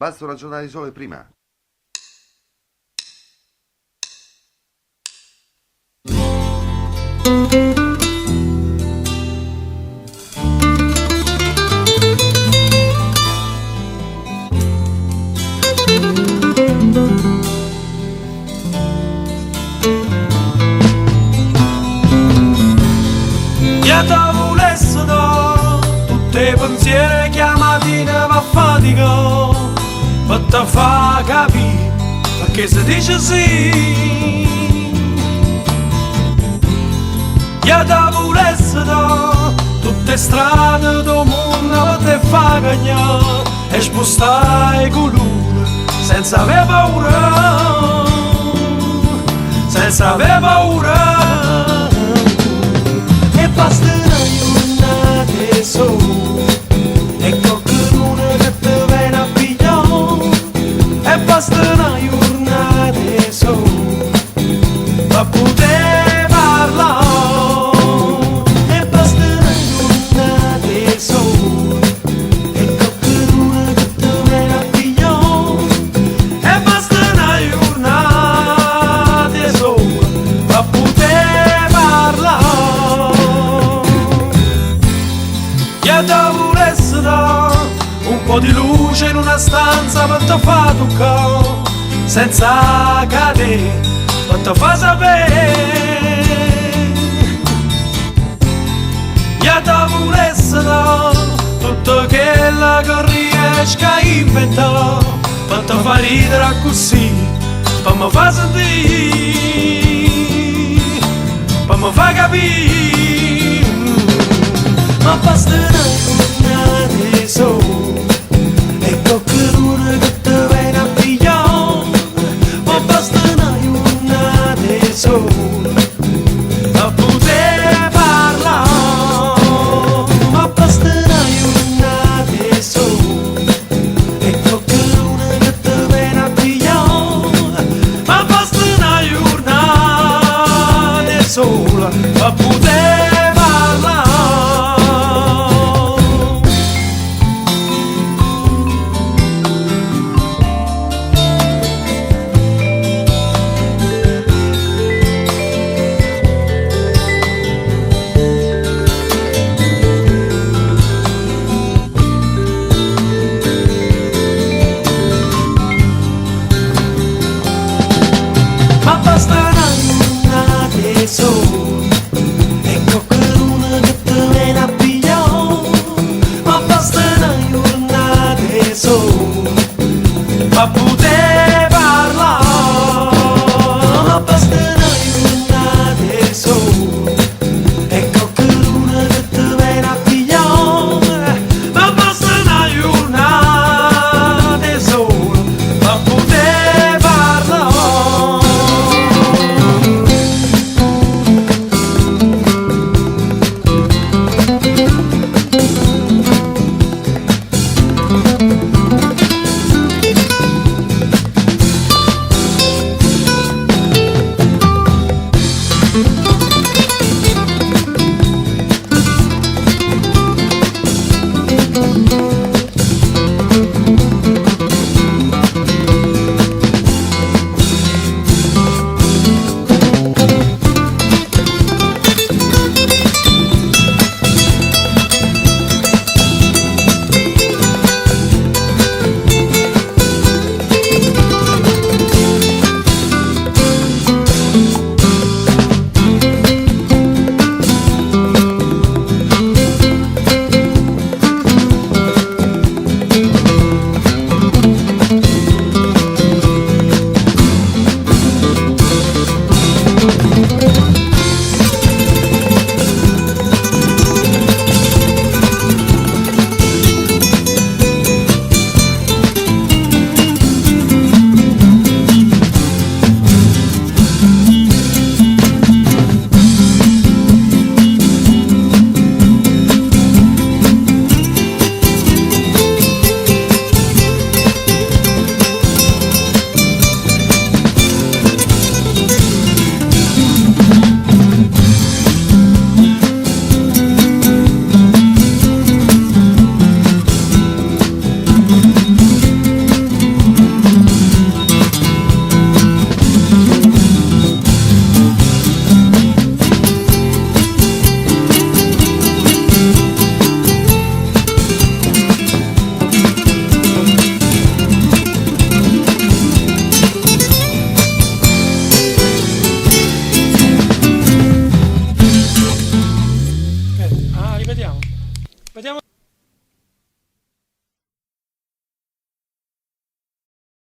Basta una giornata di sole prima. Io ti volessi da tutti i pensieri che a mattina va fatica per te fa capire perché si dice sì. Io ti volessi da tutte le strade del mondo per te fa cagnare e spostare colore senza avere paura, senza avere paura. E basta una giornata sola e qualcuno che ti viene a pigliare. E basta una giornata sola per poter parlare. E basta una giornata sola e qualcuno che ti viene a pigliare. E basta una giornata sola per poter parlare. Io ti volessi dare un po' di luce in una stanza per te fa toccare senza cadere, per te fa sapere. Io ti volessi dare tutto quello che riesco a inventare per te fa ridere così, per me fa sentire, per me fa capire. Ma basta una